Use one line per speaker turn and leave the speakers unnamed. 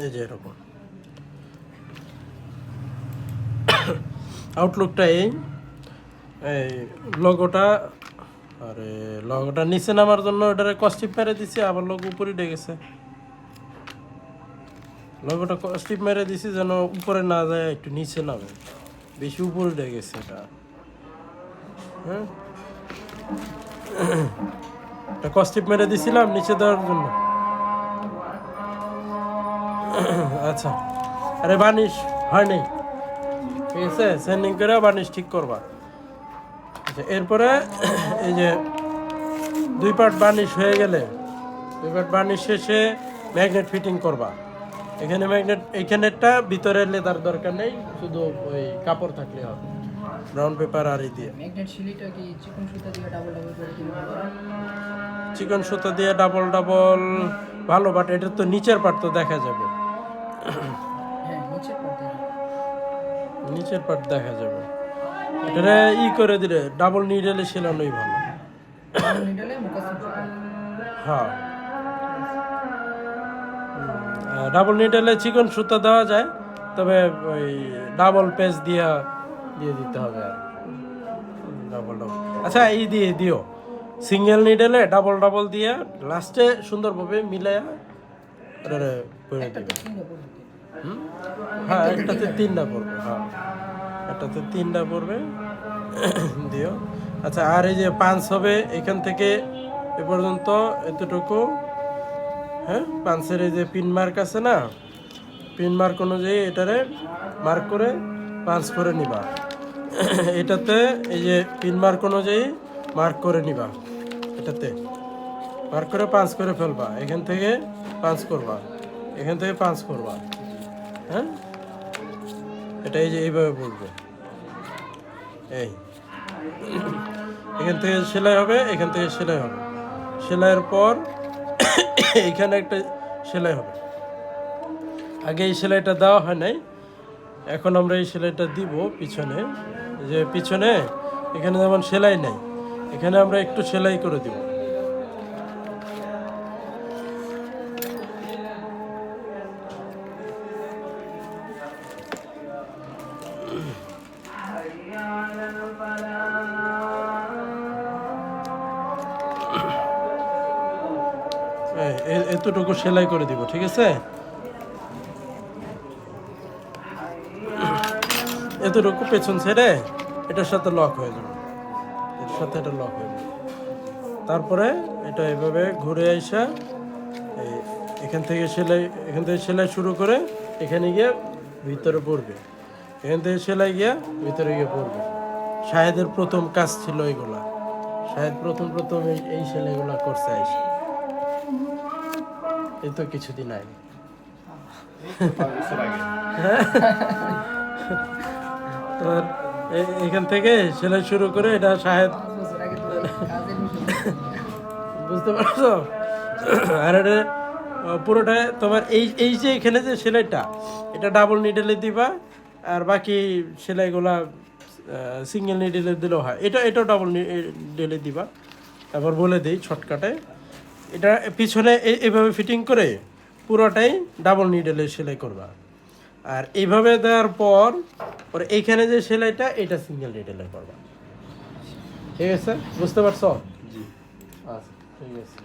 এই যে এরকম আউটলুকটা এই লগোটা, আরে লগোটা নিচে নামার জন্য ওটারে কস্টিপ মেরে দিছি, আবার লগো উপরে উঠে গেছে। লগোটা কস্টিপ মেরে দিছি যেন উপরে না যায়, একটু নিচে নামে, বেশি উপরে উঠে গেছে এটা। হ্যাঁ, এটা কস্টিপ মেরে দিছিলাম নিচে দেওয়ার জন্য। আচ্ছা, আরে বার্নিশ হয়নি, ঠিক আছে, সেন্ডিং করে বার্নিশ ঠিক করবা। আচ্ছা, এরপরে এই যে 2 পার্ট বার্নিশ হয়ে গেলে, 2 পার্ট বার্নিশ শেষে ম্যাগনেট ফিটিং করবা। এখানে ম্যাগনেট, এইখানেরটা ভিতরে লেদার দরকার নেই, শুধু ওই কাপড় থাকলে হবে, ব্রাউন পেপার আর এই দিয়ে।
ম্যাগনেট সিলিটা কি চিকন সুতা দিয়ে ডাবল ডাবল করে দিতে হবে?
চিকন সুতা দিয়ে ডাবল ডাবল ভালো, বাট এটা তো নিচের পার্ট তো দেখা যাবে।
হ্যাঁ, নিচের পার্ট
নিচের পার্ট দেখা যাবে। এটা ই করে দিলে ডাবল নিডেলে সেলানোই ভালো।
নিডলে মুকাসিম সুতা।
হ্যাঁ, ডাবল নিডেলে চিকন সুতা দেওয়া যায়, তবে ওই ডাবল পেজ দিয়ে দিতে হবে আর ডাবল ডাবল। আচ্ছা, এই দিয়ে দিও, সিঙ্গেল নিডেলে ডাবল ডাবল দিয়ে লাস্টে সুন্দরভাবে মিলে করে দিবে। হ্যাঁ, একটাতে 3টা পড়বে, হ্যাঁ একটাতে 3টা পড়বে, দিও। আচ্ছা, আর এই যে পাঞ্চ হবে এখান থেকে এ পর্যন্ত এতটুকু। হ্যাঁ, পাঞ্চের এই যে পিন মার্ক আছে না, পিন মার্ক অনুযায়ী এটারে মার্ক করে পাঞ্চ করে নিবা। এটাতে এই যে পিন মার্ক অনুযায়ী মার্ক করে নিবা, এটাতে মার্ক করে পাঞ্চ করে ফেলবা। এখান থেকে পাঞ্চ করবা, এখান থেকে পাঞ্চ করবা। হ্যাঁ, এটা এই যে এইভাবে পড়বে, এই এখান থেকে সেলাই হবে, এখান থেকে সেলাই হবে। সেলাইয়ের পর এইখানে একটা সেলাই হবে। আগে এই সেলাইটা দেওয়া হয় নাই, এখন আমরা এই সেলাইটা দিব পিছনে। যে পিছনে এখানে যেমন সেলাই নেই, এখানে আমরা একটু সেলাই করে দিব। এতটুকু সেলাই করে দিব, ঠিক আছে। এতটুকু পেছন ছেড়ে এটার সাথে লক হয়ে যাবে, এর সাথে এটা লক হয়ে যাবে। তারপরে এটা এভাবে ঘুরে আইসা এখান থেকে সেলাই শুরু করে এখানে গিয়ে ভিতরে পড়বে, এখান থেকে সেলাই গিয়ে ভিতরে গিয়ে পড়বে। শাহেদের প্রথম কাজ ছিল এগুলা, শাহেদ প্রথম এই সেলাইগুলা করছে আইসা, এই তো কিছুদিন আগে। তোর এখান থেকে সেলাই শুরু করে এটা শাহেদ, বুঝতে পারছো। আর এটা পুরোটা তোমার এই যে এখানে যে সেলাইটা, এটা ডাবল নিডেলে দিবা, আর বাকি সেলাইগুলা সিঙ্গেল নিডেলে দিলেও হয়। এটাও ডাবল নিডেলে দিবা। তারপর বলে দিই শর্টকাটে, এটা পিছনে এইভাবে ফিটিং করে পুরোটাই ডাবল নিডেলে সেলাই করবা। আর এইভাবে দেওয়ার পর এইখানে যে সেলাইটা, এটা সিঙ্গেল নিডেলে করবা, ঠিক আছে, বুঝতে পারছো? জি, আচ্ছা ঠিক আছে।